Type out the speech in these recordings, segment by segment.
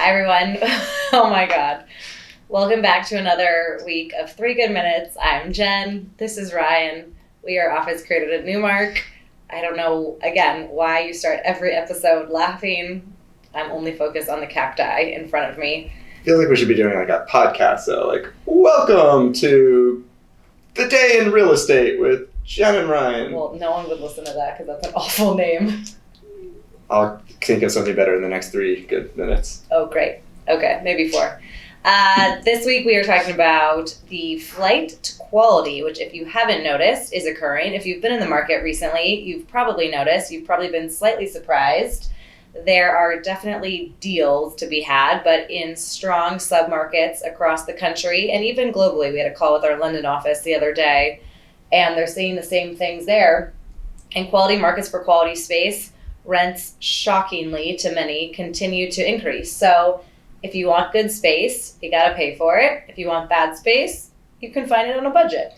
Hi, everyone. Oh, my God. Welcome back to another week of 3 Good Minutes. I'm Jen. This is Ryan. We are office created at Newmark. I don't know, again, why you start every episode laughing. I'm only focused on the cacti in front of me. I feel like we should be doing like a podcast, though. Like, welcome to The Day in Real Estate with Jen and Ryan. Well, no one would listen to that because that's an awful name. I'll think of something better in the next 3 good minutes. Oh, great. Okay, maybe 4. This week we are talking about the flight to quality, which if you haven't noticed is occurring. If you've been in the market recently, you've probably noticed, you've probably been slightly surprised. There are definitely deals to be had, but in strong submarkets across the country and even globally. We had a call with our London office the other day, and they're seeing the same things there. In quality markets for quality space, rents, shockingly to many, continue to increase. So if you want good space, you got to pay for it. If you want bad space, you can find it on a budget.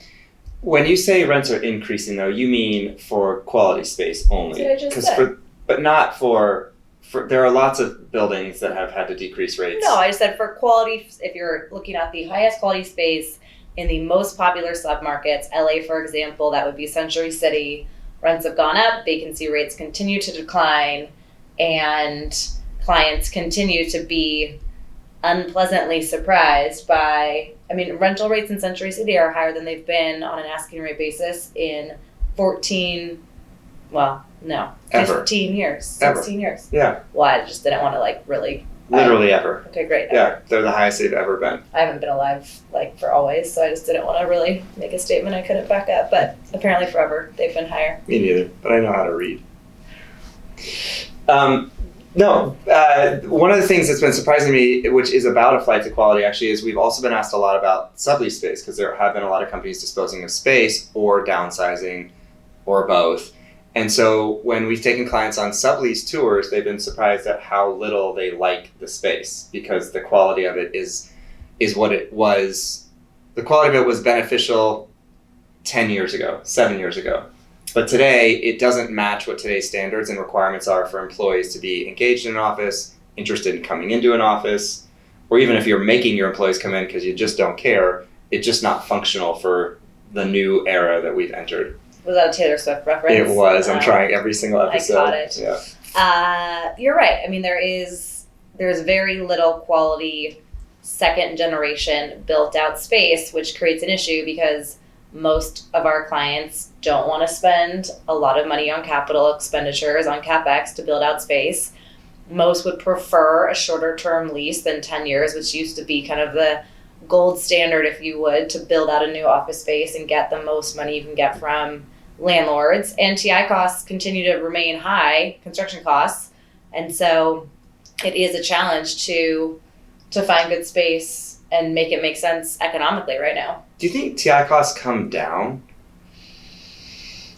When you say rents are increasing, though, you mean for quality space only. That's what I just said. But not for there are lots of buildings that have had to decrease rates. No, I just said for quality, if you're looking at the highest quality space in the most popular submarkets, LA, for example, that would be Century City. Rents have gone up, vacancy rates continue to decline, and clients continue to be unpleasantly surprised by, rental rates in Century City are higher than they've been on an asking rate basis in 15 years, 16 years. Yeah. Well, I just didn't want to really... Literally ever. Okay, great. Yeah, they're the highest they've ever been. I haven't been alive for always, so I just didn't want to really make a statement I couldn't back up, but apparently forever they've been higher. Me neither, but I know how to read. One of the things that's been surprising me, which is about a flight to quality actually, is we've also been asked a lot about sublease space because there have been a lot of companies disposing of space or downsizing or both. And so when we've taken clients on sublease tours, they've been surprised at how little they like the space because the quality of it is what it was. The quality of it was beneficial 10 years ago, 7 years ago. But today, it doesn't match what today's standards and requirements are for employees to be engaged in an office, interested in coming into an office, or even if you're making your employees come in because you just don't care, it's just not functional for the new era that we've entered. Was that a Taylor Swift reference? It was. I'm trying every single episode. I caught it. Yeah. You're right. There's very little quality second generation built out space, which creates an issue because most of our clients don't want to spend a lot of money on capital expenditures, on CapEx to build out space. Most would prefer a shorter term lease than 10 years, which used to be kind of the gold standard, if you would, to build out a new office space and get the most money you can get from landlords. And TI costs continue to remain high, construction costs. And so it is a challenge to find good space and make it make sense economically right now. Do you think TI costs come down?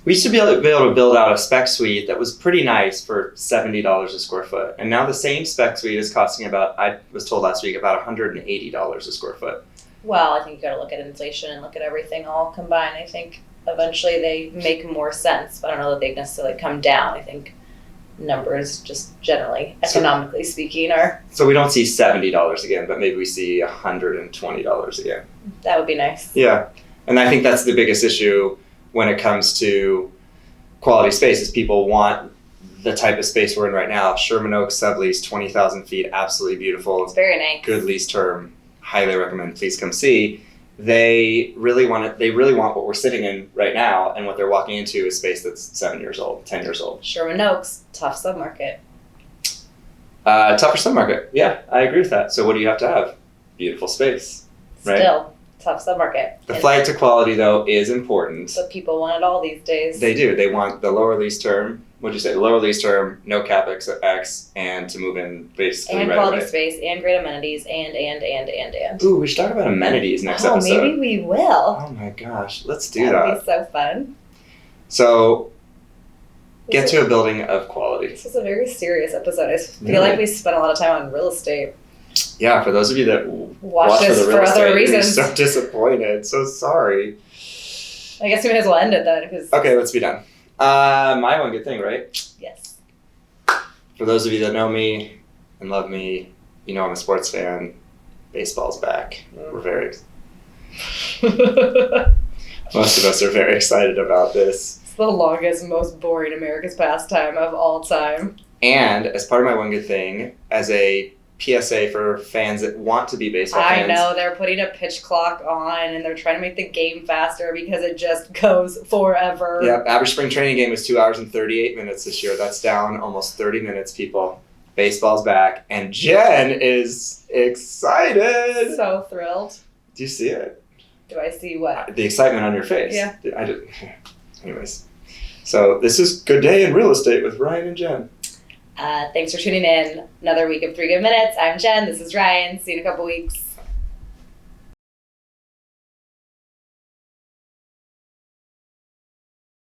We used to be able to build out a spec suite that was pretty nice for $70 a square foot. And now the same spec suite is costing I was told last week, about $180 a square foot. Well, I think you got to look at inflation and look at everything all combined. I think eventually they make more sense, but I don't know that they necessarily come down. I think numbers just generally, economically speaking, are... So we don't see $70 again, but maybe we see $120 again. That would be nice. Yeah. And I think that's the biggest issue when it comes to quality space is people want the type of space we're in right now. Sherman Oaks sublease, 20,000 feet, absolutely beautiful. It's very nice. Good lease term. Highly recommend. Please come see. They really want what we're sitting in right now, and what they're walking into is space that's 7 years old, 10 years old. Sherman Oaks, tough submarket. Tougher submarket. Yeah, I agree with that. So what do you have to have? Beautiful space, right? Still, tough submarket. The flight to quality, though, is important. But people want it all these days. They do. They want the lower lease term. What'd you say? Lower lease term, no CapEx, and to move in basically and right quality away. Space, and great amenities, and. Ooh, we should talk about amenities next episode. Maybe we will. Oh my gosh, let's do that. Would be so fun. So, get to a building of quality. This was a very serious episode. I feel like we spent a lot of time on real estate. Yeah, for those of you that watch this for other reasons. I'm so disappointed. So sorry. I guess we may as well end it then. Okay, let's be done. My one good thing, right? Yes. For those of you that know me and love me you know, I'm a sports fan. Baseball's back. We're very most of us are very excited about this. It's the longest, most boring America's pastime of all time. And as part of my one good thing, as a PSA for fans that want to be baseball fans. I know, they're putting a pitch clock on and they're trying to make the game faster because it just goes forever. Yep, average spring training game was 2 hours and 38 minutes this year. That's down almost 30 minutes, people. Baseball's back. And Jen is excited. So thrilled. Do you see it? Do I see what? The excitement on your face. Yeah. I did. Anyways. So this is Good Day in Real Estate with Ryan and Jen. Thanks for tuning in. Another week of 3 Good Minutes. I'm Jen. This is Ryan. See you in a couple weeks.